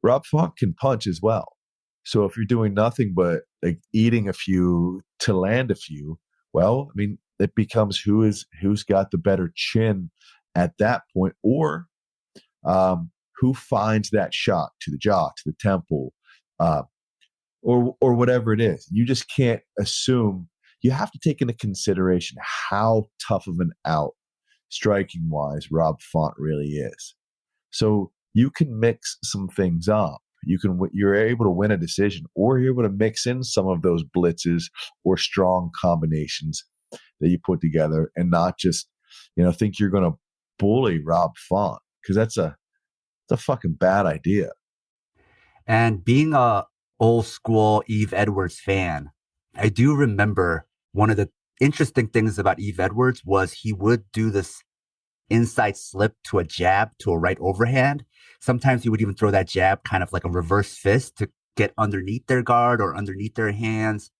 Rob Font can punch as well. So if you're doing nothing but like eating a few to land a few, well, I mean, it becomes who's got the better chin at that point, or who finds that shot to the jaw, to the temple, or whatever it is. You just can't assume. You have to take into consideration how tough of an out, striking wise, Rob Font really is. So you can mix some things up. You're able to win a decision, or you're able to mix in some of those blitzes or strong combinations that you put together, and not just think you're going to bully Rob Font, because that's a fucking bad idea. And being a old school Eve Edwards fan, I do remember one of the interesting things about Eve Edwards was he would do this inside slip to a jab to a right overhand. Sometimes he would even throw that jab kind of like a reverse fist to get underneath their guard or underneath their hands.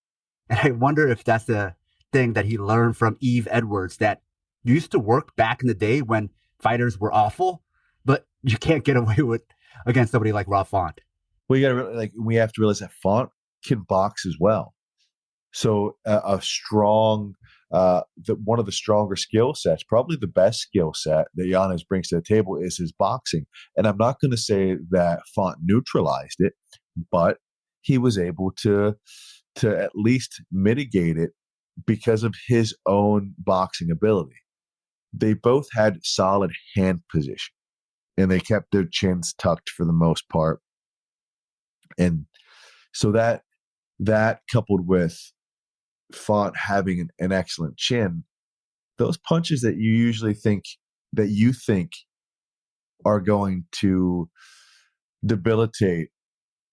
And I wonder if that's a thing that he learned from Eve Edwards that used to work back in the day when fighters were awful, but you can't get away with against somebody like Rob Font. Well, we have to realize that Font can box as well. So a strong, one of the stronger skill sets, probably the best skill set that Giannis brings to the table is his boxing. And I'm not going to say that Font neutralized it, but he was able to at least mitigate it because of his own boxing ability. They both had solid hand position, and they kept their chins tucked for the most part. And so that coupled with Font having an excellent chin, those punches that you think are going to debilitate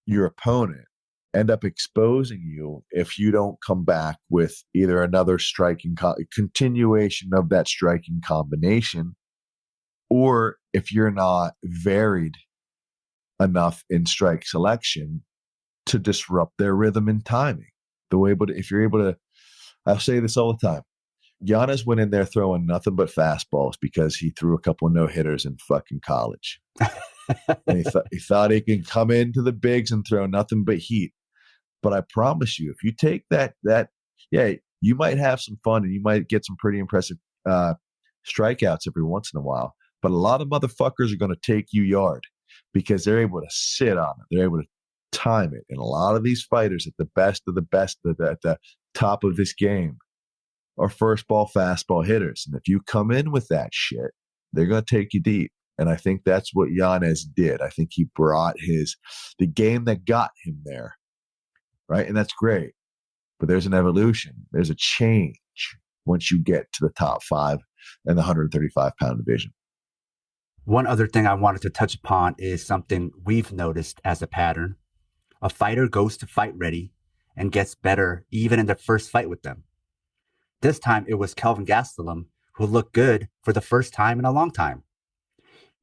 your opponent end up exposing you if you don't come back with either another striking continuation of that striking combination, or if you're not varied enough in strike selection to disrupt their rhythm and timing. If you're able to, I'll say this all the time. Giannis went in there throwing nothing but fastballs because he threw a couple of no-hitters in fucking college. And he thought he can come into the bigs and throw nothing but heat. But I promise you, if you take that, you might have some fun and you might get some pretty impressive strikeouts every once in a while. But a lot of motherfuckers are going to take you yard because they're able to sit on it. They're able to time it. And a lot of these fighters at the best of the best, at the top of this game, are first ball, fastball hitters. And if you come in with that shit, they're going to take you deep. And I think that's what Giannis did. I think he brought the game that got him there. Right. And that's great. But there's an evolution. There's a change once you get to the top 5 in the 135-pound division. One other thing I wanted to touch upon is something we've noticed as a pattern. A fighter goes to fight ready and gets better even in their first fight with them. This time it was Kelvin Gastelum who looked good for the first time in a long time.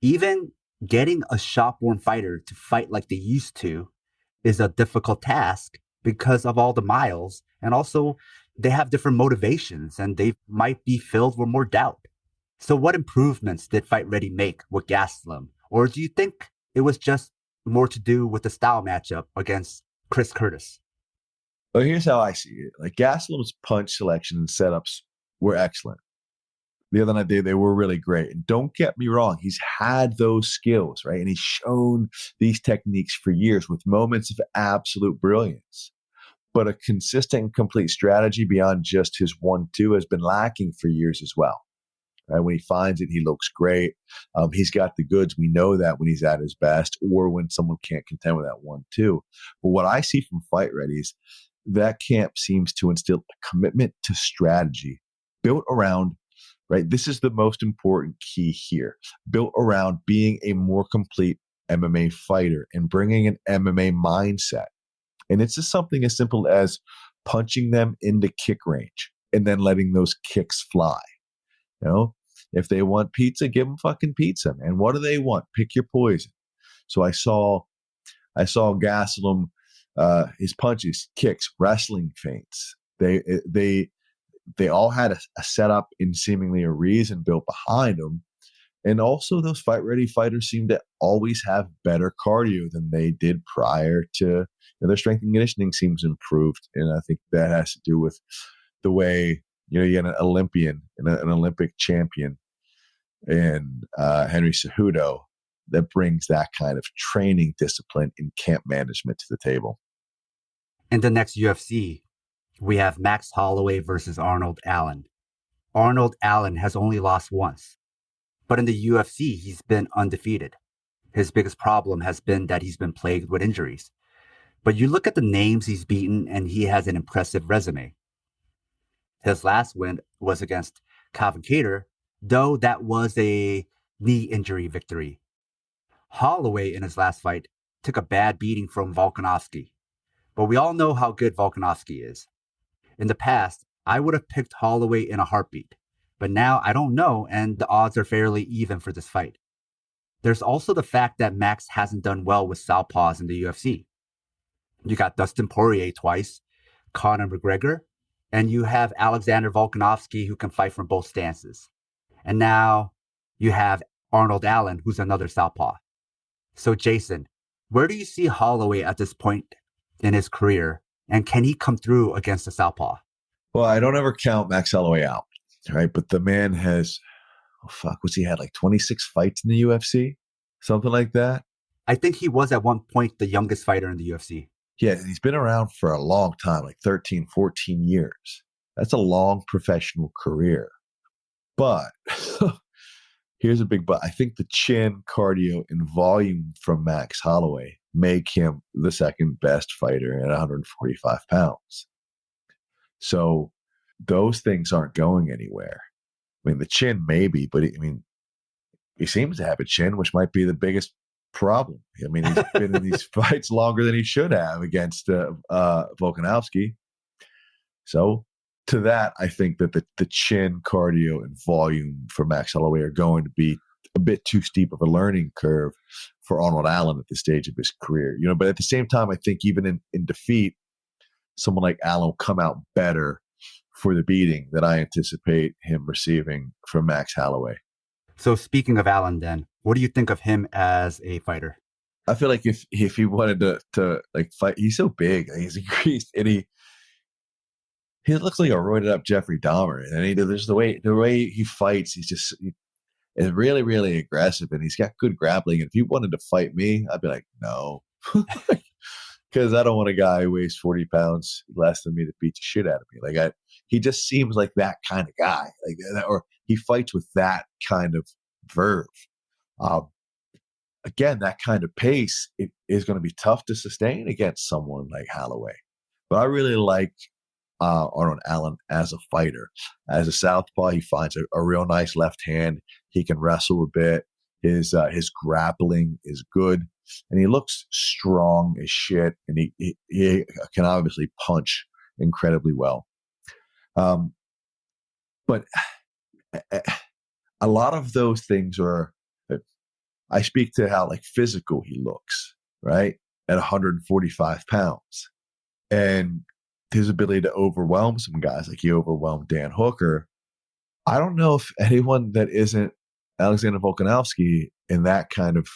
Even getting a shop-worn fighter to fight like they used to is a difficult task because of all the miles, and also they have different motivations and they might be filled with more doubt. So what improvements did Fight Ready make with Gastelum? Or do you think it was just more to do with the style matchup against Chris Curtis? Well, here's how I see it. Like, Gastelum's punch selection and setups were excellent. The other night, they were really great. And don't get me wrong, he's had those skills, right? And he's shown these techniques for years with moments of absolute brilliance. But a consistent and complete strategy beyond just his 1-2 has been lacking for years as well. Right? When he finds it, he looks great. He's got the goods. We know that when he's at his best, or when someone can't contend with that 1-2. But what I see from Fight Ready is that camp seems to instill a commitment to strategy built around right? This is the most important key here, built around being a more complete MMA fighter and bringing an MMA mindset. And it's just something as simple as punching them into kick range and then letting those kicks fly. You know, if they want pizza, give them fucking pizza, man. What do they want? Pick your poison. So I saw Gastelum, his punches, kicks, wrestling feints. They all had a setup and seemingly a reason built behind them. And also those fight-ready fighters seem to always have better cardio than they did prior to their strength and conditioning seems improved. And I think that has to do with the way, you get an Olympian and an Olympic champion and Henry Cejudo that brings that kind of training discipline and camp management to the table. In the next UFC, we have Max Holloway versus Arnold Allen. Arnold Allen has only lost once, but in the UFC, he's been undefeated. His biggest problem has been that he's been plagued with injuries. But you look at the names he's beaten, and he has an impressive resume. His last win was against Kelvin Gastelum, though that was a knee injury victory. Holloway, in his last fight, took a bad beating from Volkanovski. But we all know how good Volkanovski is. In the past, I would have picked Holloway in a heartbeat. But now I don't know, and the odds are fairly even for this fight. There's also the fact that Max hasn't done well with southpaws in the UFC. You got Dustin Poirier twice, Conor McGregor, and you have Alexander Volkanovski who can fight from both stances. And now you have Arnold Allen, who's another southpaw. So Jason, where do you see Holloway at this point in his career, and can he come through against the southpaw? Well, I don't ever count Max Holloway out, right? But the man has, what's he had, like 26 fights in the UFC? Something like that? I think he was at one point the youngest fighter in the UFC. Yeah, he's been around for a long time, like 13, 14 years. That's a long professional career. But here's a big but. I think the chin, cardio, and volume from Max Holloway make him the second best fighter at 145 pounds. So those things aren't going anywhere. I mean, the chin maybe, but he seems to have a chin, which might be the biggest problem. I mean, he's been in these fights longer than he should have against Volkanovski. So to that, I think that the chin, cardio, and volume for Max Holloway are going to be a bit too steep of a learning curve for Arnold Allen at this stage of his career. But at the same time, I think even in defeat, someone like Allen will come out better for the beating that I anticipate him receiving from Max Holloway. So speaking of Allen then, what do you think of him as a fighter? I feel like if he wanted to like fight, he's so big, he's increased, and he looks like a roided up Jeffrey Dahmer. And there's the way he fights, he's is really, really aggressive, and he's got good grappling. And if he wanted to fight me, I'd be like, no. Because I don't want a guy who weighs 40 pounds less than me to beat the shit out of me. He just seems like that kind of guy, or he fights with that kind of verve. Again, that kind of pace is going to be tough to sustain against someone like Holloway. But I really like Arnold Allen as a fighter. As a southpaw, he finds a real nice left hand. He can wrestle a bit. His grappling is good, and he looks strong as shit. And he can obviously punch incredibly well. But a lot of those things are. I speak to how physical he looks, right, at 145 pounds, and his ability to overwhelm some guys, like he overwhelmed Dan Hooker. I don't know if anyone that isn't Alexander Volkanovski in that kind of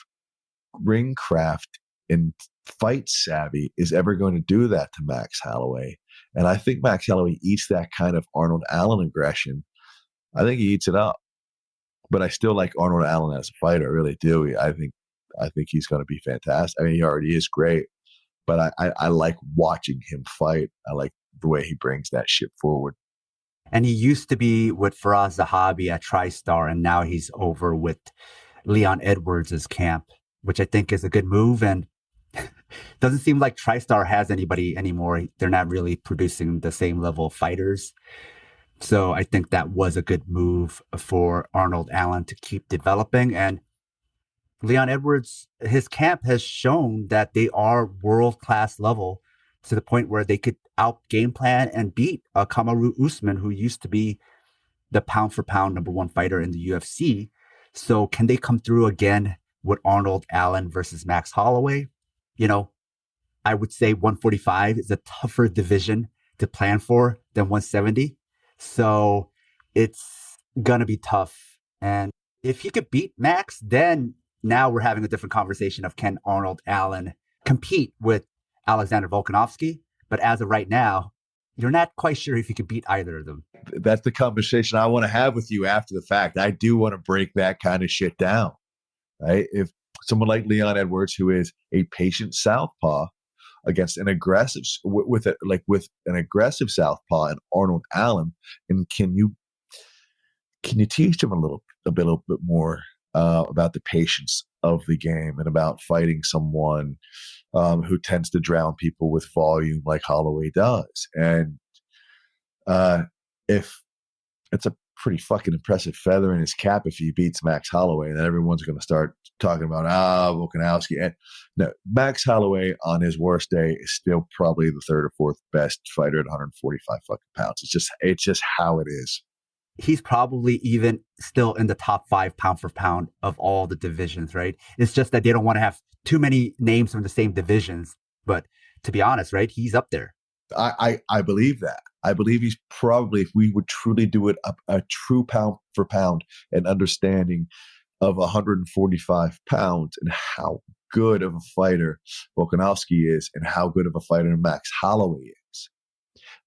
ring craft and fight savvy is ever going to do that to Max Holloway. And I think Max Holloway eats that kind of Arnold Allen aggression. I think he eats it up. But I still like Arnold Allen as a fighter. I really do. I think he's going to be fantastic. I mean, he already is great. But I like watching him fight. I like the way he brings that shit forward. And he used to be with Faraz Zahabi at TriStar, and now he's over with Leon Edwards' camp, which I think is a good move. And doesn't seem like TriStar has anybody anymore. They're not really producing the same level of fighters. So I think that was a good move for Arnold Allen to keep developing. And Leon Edwards, his camp has shown that they are world-class level to the point where they could out game plan and beat Kamaru Usman, who used to be the pound for pound number one fighter in the UFC. So can they come through again with Arnold Allen versus Max Holloway? You know, I would say 145 is a tougher division to plan for than 170. So it's going to be tough. And if he could beat Max, then now we're having a different conversation of can Arnold Allen compete with Alexander Volkanovski? But as of right now, you're not quite sure if he could beat either of them. That's the conversation I want to have with you after the fact. I do want to break that kind of shit down, right? If someone like Leon Edwards, who is a patient southpaw against an aggressive with an aggressive southpaw and Arnold Allen, and can you teach him a little bit more about the patience of the game and about fighting someone who tends to drown people with volume like Holloway does? And if it's a pretty fucking impressive feather in his cap if he beats Max Holloway, and then everyone's going to start talking about Volkanovski. And no, Max Holloway on his worst day is still probably the third or fourth best fighter at 145 fucking pounds. It's just how it is. He's probably even still in the top 5 pound for pound of all the divisions, right? It's just that they don't want to have too many names from the same divisions. But to be honest, right, he's up there. I believe that. I believe he's probably, if we would truly do it, a true pound for pound and understanding of 145 pounds and how good of a fighter Volkanovski is and how good of a fighter Max Holloway is,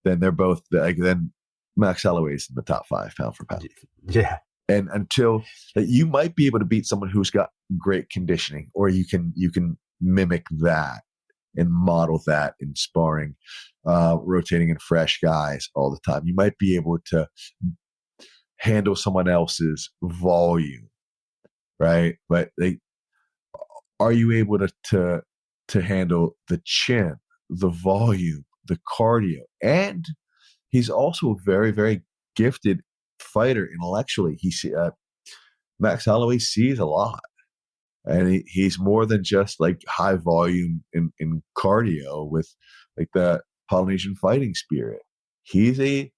then they're both, then Max Holloway is in the top 5 pound for pound. Yeah. And until you might be able to beat someone who's got great conditioning, or you can mimic that and model that in sparring, rotating in fresh guys all the time. You might be able to handle someone else's volume, right? But are you able to handle the chin, the volume, the cardio? And he's also a very, very gifted fighter intellectually. Max Holloway sees a lot. And he's more than just like high volume in cardio with like the Polynesian fighting spirit. He's a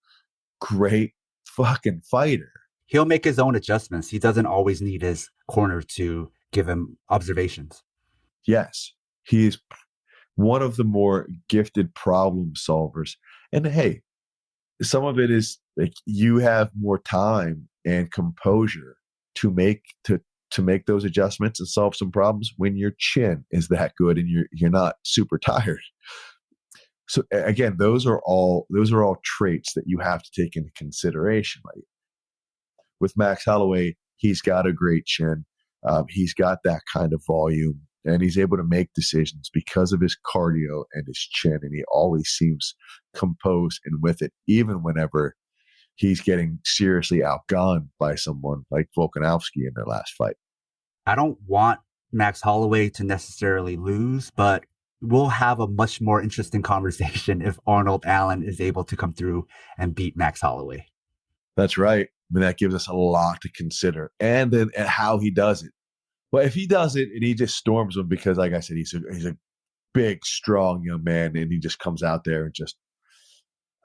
great fucking fighter. He'll make his own adjustments. He doesn't always need his corner to give him observations. Yes, he is one of the more gifted problem solvers. And hey, some of it is like you have more time and composure to make those adjustments and solve some problems when your chin is that good and you're not super tired. So again, those are all traits that you have to take into consideration. Like with Max Holloway, he's got a great chin. He's got that kind of volume, and he's able to make decisions because of his cardio and his chin. And he always seems composed and with it, even whenever he's getting seriously outgunned by someone like Volkanovski in their last fight. I don't want Max Holloway to necessarily lose, but we'll have a much more interesting conversation if Arnold Allen is able to come through and beat Max Holloway. That's right. I mean, that gives us a lot to consider. And then how he does it. Well, if he does it and he just storms him because, like I said, he's a big, strong young man, and he just comes out there and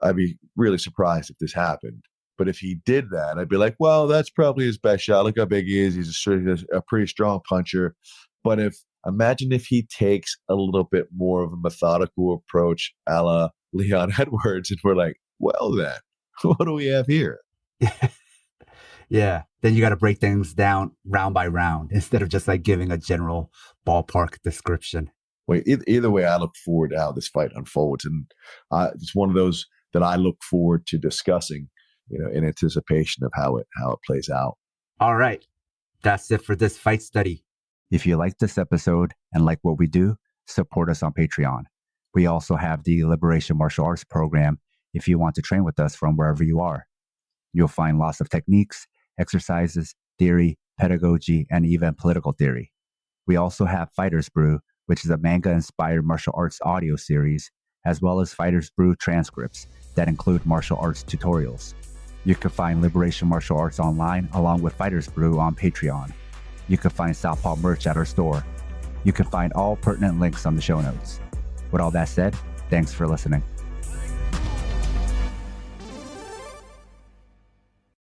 I'd be really surprised if this happened. But if he did that, I'd be like, well, that's probably his best shot. Look how big he is. He's a pretty strong puncher. But imagine if he takes a little bit more of a methodical approach a la Leon Edwards, and we're like, well then, what do we have here? Yeah. Then you got to break things down round by round instead of just like giving a general ballpark description. Well, either way, I look forward to how this fight unfolds. And it's one of those that I look forward to discussing, in anticipation of how it plays out. All right. That's it for this fight study. If you like this episode and like what we do, support us on Patreon. We also have the Liberation Martial Arts program if you want to train with us from wherever you are. You'll find lots of techniques, exercises, theory, pedagogy, and even political theory. We also have Fighters Brew, which is a manga-inspired martial arts audio series, as well as Fighters Brew transcripts that include martial arts tutorials. You can find Liberation Martial Arts online along with Fighters Brew on Patreon. You can find Southpaw merch at our store. You can find all pertinent links on the show notes. With all that said, thanks for listening.